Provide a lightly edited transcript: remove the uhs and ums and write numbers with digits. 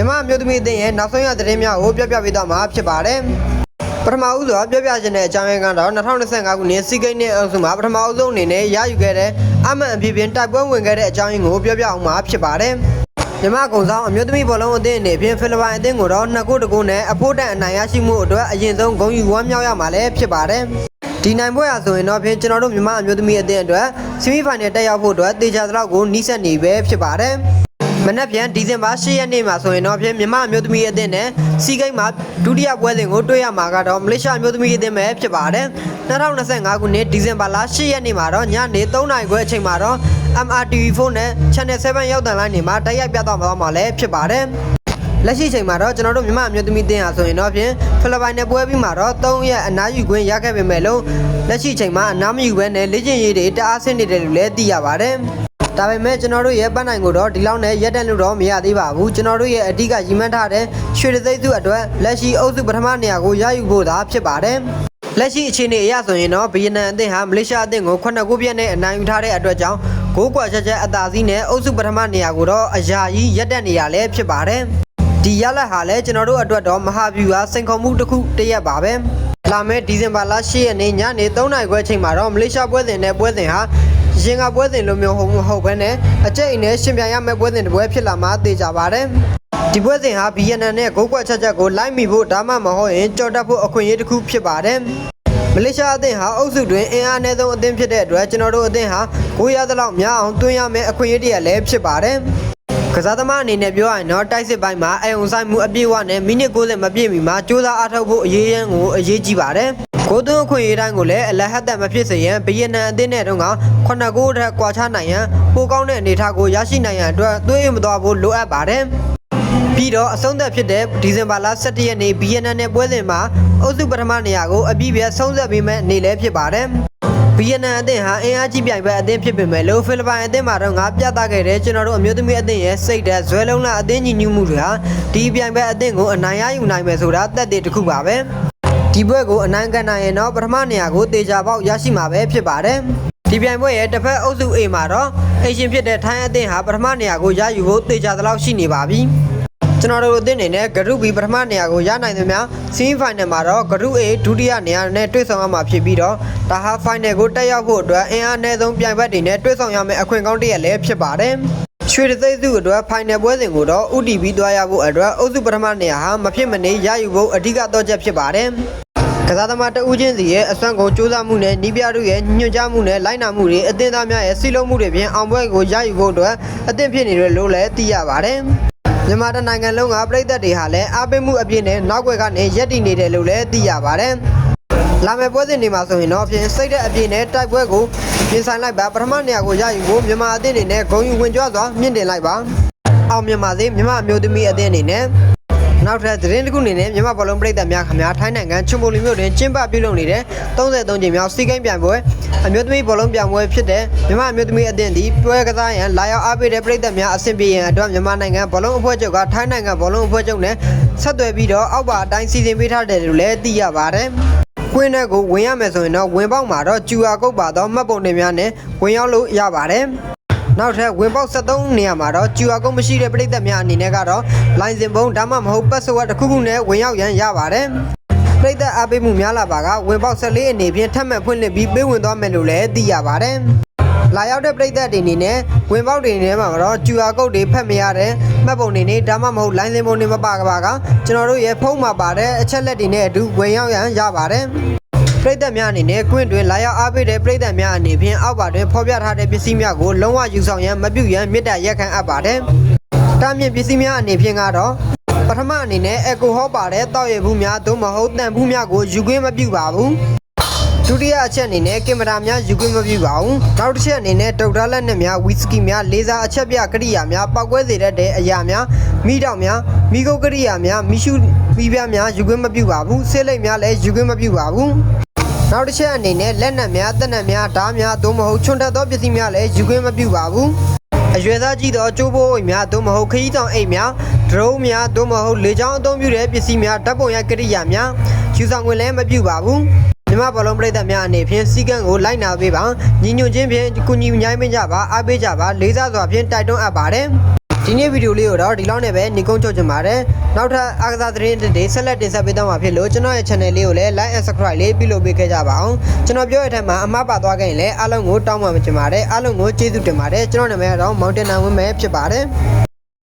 မြန်မာမျိုးသမီးအသင်းရဲ့နောက်ဆုံးရသတင်းများကိုပြပြပေးသွားမှာဖြစ်ပါတယ်ပထမဦးစွာပြပြခြင်းတဲ့အကြောင်းရင်းကတော့2025ခုနှစ်စီးကိန်းနဲ့အုပ်စုမှာပထမဦးဆုံးအနေနဲ့ရယူခဲ့တဲ့အမှန်အဖြစ်ဖြင့်တိုက်ပွဲဝင်ခဲ့တဲ့အကြောင်းရင်းကိုပြပြအောင်မှာဖြစ်ပါတယ်မြန်မာကုံဆောင်အမျိုးသမီးဘောလုံးအသင်းအနေဖြင့်ဖိလစ်ပိုင်အသင်းကိုတော့2-2နဲ့အဖို့တန်အနိုင်ရရှိမှုအတွက်အရင်ဆုံးဂုဏ်ယူဝမ်းမြောက်ရမှာလည်းဖြစ်ပါတယ်ဒီနိုင်ပွဲရဆိုရင်တော့ဖြင့်ကျွန်တော်တို့မြန်မာအမျိုးသမီးအသင်းအတွက်ဆီမီဖိုင်နယ်တက်ရောက်ဖို့အတွက်တေချာသလောက်ကိုနီးစပ်နေပဲဖြစ်ပါတယ်မနက်ဖြန်ဒီဇင်ဘာ10ရက်နေ့မှာဆိုရင်တော့ဖြင့်မြန်မာအမျိုးသမီးအသင်းနဲ့စီကိန်းမှာဒုတိယပွဲစဉ်ကိုတွေ့ရမှာကတော့မလေးရှားအမျိုးသမီးအသင်းပဲဖြစ်ပါတယ်2025ခုနှစ်ဒီဇင်ဘာလ10ရက်နေ့မှာတော့ညနေ3:00နာရီခွဲအချိန်မှာတော့ MRTV4 နဲ့ Channel 7ရောက်တဲ့လိုင်းတွေမှာတိုက်ရိုက်ပြသမှာလည်းဖြစ်ပါတယ်လက်ရှိချိန်မှာတော့ကျွန်တော်တို့မြန်မာအမျိုးသမီးအသင်းဟာဆိုရင်တော့ဖြင့်ဖိလစ်ပိုင်နဲ့ပွဲပြီးမှာတော့3ရက်အနားယူခွင့်ရခဲ့ပေမဲ့လို့လက်ရှိချိန်မှာအနားမယူဘဲနဲ့လေ့ကျင့်ရေးတွေတအားဆင်းနေတယ်လို့လည်းသိရပါတယ်ဒါပေမဲ့ကျွန်တော်တို့ရဲ့ပတ်နိုင်ကိုတော့ဒီလောက်နဲ့ရက်တက်လို့တော့မရသေးပါဘူးကျွန်တော်တို့ရဲ့အဓိကရည်မှန်းထားတဲ့ရွှေတသိန်းစုအတွက်လက်ရှိအုပ်စုပထမနေရာကိုရယူဖို့သာဖြစ်ပါတယ်လက်ရှိအခြေအနေအရဆိုရင်တော့ဗီယက်နမ်အသင်းဟာမလေးရှားအသင်းကို9-9ပြည့်နဲ့အနိုင်ယူထားတဲ့အတွက်ကြောင့်6 ကွာချက်အသာစီးနဲ့အုပ်စုပထမနေရာကိုတော့အရာကြီးရက်တက်နေရလဲဖြစ်ပါတယ်ဒီရလဒ်ဟာလည်းကျွန်တော်တို့အတွက်တော့မဟာဗျူဟာစိန်ခေါ်မှုတစ်ခုတရက်ပါပဲလာမယ့်ဒီဇင်ဘာလ10ရက်နေ့ညနေ3:00နာရီခွဲအချိန်မှာတော့မလေးရှားပွဲစဉ်နဲ့ပွဲစဉ်ဟာရင်ကပွဲစဉ်လိုမျိုးဟုတ်ပဲနဲ့အကျိတ်နဲ့ရှင်ပြိုင်ရမယ့်ပွဲစဉ်တစ်ပွဲဖြစ်လာမှသိကြပါတယ်ဒီပွဲစဉ်ဟာဗီယက်နမ်နဲ့6 ကွက်ချက်ကိုလိုက်မိဖို့ဒါမှမဟုတ်ရင်ကြော်တက်ဖို့အခွင့်အရေးတစ်ခုဖြစ်ပါတယ်မလေးရှားအသင်းဟာအုပ်စုတွင်အင်အားအနည်းဆုံးအသင်းဖြစ်တဲ့အတွက်ကျွန်တော်တို့အသင်းဟာကိုရသလောက်များအောင်တွင်းရမယ့်အခွင့်အရေးတရလည်းဖြစ်ပါတယ်ကစားသမားအနေနဲ့ပြောရရင်တော့တိုက်စစ်ပိုင်းမှာအယုံဆိုင်မှုအပြည့်အဝနဲ့မိနစ်90မပြည့်မီမှာကြိုးစားအားထုတ်ဖို့အရေးကြီးပါတယ်ကိုသွင်းအခွင့်အရေးတိုင်းကိုလည်းအလဟတ်တမဖြစ်စေရန်ဗီယက်နမ်အသင်းနဲ့တုန်းက9-9ထက်ကွာခြားနိုင်ရန်ပိုကောင်းတဲ့အနေအထားကိုရရှိနိုင်ရန်အတွက်သွေးမသွားဖို့လိုအပ်ပါတယ်ပြီးတော့အဆုံးသက်ဖြစ်တဲ့ဒီဇင်ဘာလ17ရက်နေ့ဗီယက်နမ်နဲ့ပွဲစဉ်မှာအုပ်စုပထမနေရာကိုအပြည့်ပြတ်ဆုံးသက်ပေးမဲ့နေ့လည်းဖြစ်ပါတယ်ဗီယက်နမ်အသင်းဟာအင်အားကြီးပြိုင်ပွဲအသင်းဖြစ်ပေမဲ့လို့ဖိလစ်ပိုင်အသင်းမှာတော့ငါပြသခဲ့တဲ့ကျွန်တော်တို့အမျိုးသမီးအသင်းရဲ့စိတ်ဓာတ်ဇွဲလုံးလာအသင်းညီညွတ်မှုတွေဟာဒီပြိုင်ပွဲအသင်းကိုအနိုင်ရယူနိုင်မယ်ဆိုတာသက်သေတစ်ခုပါပဲဒီပွဲကိုအနိုင်ကန်နိုင်ရင်တော့ပထမနေရာကိုတေချာပေါက်ရရှိမှာပဲဖြစ်ပါတယ်ဒီပြိုင်ပွဲရဲ့တစ်ဖက်အုပ်စု A မှာတော့အရှင်ဖြစ်တဲ့ထိုင်းအသင်းဟာပထမနေရာကိုရယူဖို့တေချာသလောက်ရှိနေပါပြီကျွန်တော်တို့အသင်းအနေနဲ့ဂရု B ပထမနေရာကိုရနိုင်သမျှဆီမီဖိုင်နယ်မှာတော့ဂရု A ဒုတိယနေရာနဲ့တွေ့ဆုံရမှာဖြစ်ပြီးတော့ဒါဟာဖိုင်နယ်ကိုတက်ရောက်ဖို့အတွက်အင်အားအနည်းဆုံးပြိုင်ဘက်တွေနဲ့တွေ့ဆုံရမယ့်အခွင့်ကောင်းတစ်ရက်လည်းဖြစ်ပါတယ်ရွှေတသိန်းစုအတွက်ဖိုင်နယ်ပွဲစဉ်ကိုတော့ UTV သွားရဖို့အတွက်အုပ်စုပထမနေရာဟာမဖြစ်မနေရယူဖို့အဓိကတော့ချက်ဖြစ်ပါတယ်ကစားသမားတဦးချင်းစီရဲ့အစွမ်းကုန်စူးစမ်းမှုနဲ့နီးပြတို့ရဲ့ညွှန်ကြားမှုနဲ့လိုက်နာမှုတွေအသင်းသားများရဲ့စီလုံးမှုတွေဖြင့်အောင်ပွဲကိုရယူဖို့အတွက်အသင့်ဖြစ်နေတယ်လို့လည်းသိရပါတယ်မြန်မာနိုင်ငံလုံးကပြည်သက်တွေဟာလည်းအားပေးမှုအပြည့်နဲ့နောက်ွယ်ကနေရက်တည်နေတယ်လို့လည်းသိရပါတယ်လာမယ့်ပွဲစဉ်တွေမှာဆိုရင်တော့ဖြင့်စိတ်တဲ့အပြည့်နဲ့တိုက်ပွဲကိုပြင်ဆိုင်လိုက်ပါပထမနေရာကိုရယူဖို့မြန်မာအသင်းတွေနဲ့ဂုဏ်ယူဝင်ကြွစွာမြင့်တင်လိုက်ပါအောင်မြန်မာစေမြန်မာအမျိုးသမီးအသင်းအနေနဲ့နောက်ထပ်သတင်းတစ်ခုအနေနဲ့မြန်မာဘောလုံးပြည်သက်များခင်ဗျာထိုင်းနိုင်ငံချွန်ပိုလီမြို့တွင်ကျင်းပပြုလုပ်နေတဲ့33ကြိမ်မြောက်စီကိန်းပြိုင်ပွဲအမျိုးသမီးဘောလုံးပြိုင်ပွဲဖြစ်တဲ့မြန်မာအမျိုးသမီးအသင်းသည်ပွဲကစားရန်လာရောက်အားပေးတဲ့ပြည်သက်များအဆင်ပြေရန်အတွက်မြန်မာနိုင်ငံဘောလုံးအဖွဲ့ချုပ်ကထိုင်းနိုင်ငံဘောလုံးအဖွဲ့ချုပ်နဲ့ဆက်သွယ်ပြီးတော့အောက်ပါအတိုင်းစီစဉ်ပေးထားတယ်လို့လည်းသိရပါတယ်ကွင်းထဲကိုဝင်ရမယ်ဆိုရင်တော့ဝင်ပေါက်မှာတော့ကျူအာကုတ်ပါတော့မှတ်ပုံတင်များနဲ့ဝင်ရောက်လို့ရပါတယ်နောက်ထပ်ဝင်ပေါက်73နေရာမှာတော့ကျူအာကုတ်မရှိတဲ့ပြည်သက်များအနေနဲ့ကတော့လိုင်စင်ပုံဒါမှမဟုတ်ပတ်စဝတ်တစ်ခုခုနဲ့ဝင်ရောက်ရန်ရပါတယ်ပြည်သက်အားပေးမှုများလာပါကဝင်ပေါက်14အနေဖြင့်ထပ်မံဖွင့်လှစ်ပြီးပေးဝင်သွားမယ်လို့လည်းသိရပါတယ်လာရောက်တဲ့ပြည်သက်တွေအနေနဲ့ဝင်ပေါက်တွေထဲမှာတော့ကျူအာကုတ်တွေဖတ်မရတဲ့မှတ်ပုံတွေနဲ့ဒါမှမဟုတ်လိုင်စင်ပုံတွေမပါကပါကကျွန်တော်တို့ရဲ့ဖုန်းမှာပါတဲ့အချက်လက်တွေနဲ့အတူဝင်ရောက်ရန်ရပါတယ်ပြည်သက်များအနေနဲ့ကွင်းတွင်လာရောက်အားပေးတဲ့ပြည်သက်များအနေဖြင့်အောက်ပါတွင်ဖော်ပြထားတဲ့ပစ္စည်းများကိုလုံးဝယူဆောင်ရန်မပြုရန်မေတ္တာရက်ခံအပ်ပါတယ်။တားမြစ်ပစ္စည်းများအနေဖြင့်ကတော့ပထမအနေနဲ့အက်ကိုဟောပါတဲ့တောက်ရည်ဘူးများသို့မဟုတ်တန်ဘူးများကိုယူခွင့်မပြုပါဘူး။ဒုတိယအချက်အနေနဲ့ကင်မရာများယူခွင့်မပြုပါဘူး။နောက်တစ်ချက်အနေနဲ့ဒေါက်တာလက်နက်များဝီစကီများလေဆာအချက်ပြကရိယာများပောက်ကွဲစေတဲ့အရာများမိတောင်များမိကုတ်ကရိယာများမိရှုမိပြားများယူခွင့်မပြုပါဘူး။ဆေးလိပ်များလည်းယူခွင့်မပြုပါဘူး။နောက်တစ်ချက်အနေနဲ့လက်နက်များတက်နက်များဓားများသို့မဟုတ်ချွန်တက်သောပစ္စည်းများလည်းယူခွင့်မပြုပါဘူးအရွယ်သားကြီးသောကျိုးဘိုးအိမ်များသို့မဟုတ်ခရီးဆောင်အိမ်များဒရုန်းများသို့မဟုတ်လေကြောင်းအသုံးပြုတဲ့ပစ္စည်းများဓာတ်ပုံရိုက်ကိရိယာများယူဆောင်ခွင့်လည်းမပြုပါဘူးမြန်မာဘောလုံးပြည်သက်များအနေဖြင့်စီကံကိုလိုက်နာပေးပါညီညွတ်ခြင်းဖြင့်ကုညီညိုင်းပေးကြပါအားပေးကြပါလေးစားစွာဖြင့်တိုက်တွန်းအပ်ပါတယ်ဒီ ဒီနေ့ဗီဒီယိုလေးကိုတော့ဒီလောက်နဲ့ပဲညီကုန်းချုပ်ချင်ပါတယ်နောက်ထပ်အားကစားသတင်းတွေဆက်လက်တင်ဆက်ပေးသွားမှာဖြစ်လို့ကျွန်တော်ရဲ့ channel လေးကိုလည်း like and subscribe လေးပြုလုပ်ပေးခဲ့ကြပါအောင်ကျွန်တော်ပြောရတဲ့မှာအမှားပါသွားခဲ့ရင်လည်းအားလုံးကိုတောင်းပန်ချင်ပါတယ်အားလုံးကိုကျေးဇူးတင်ပါတယ်ကျွန်တော်နာမည်ကတော့မောင်တင်နိုင်ဝင်းပဲဖြစ်ပါတယ်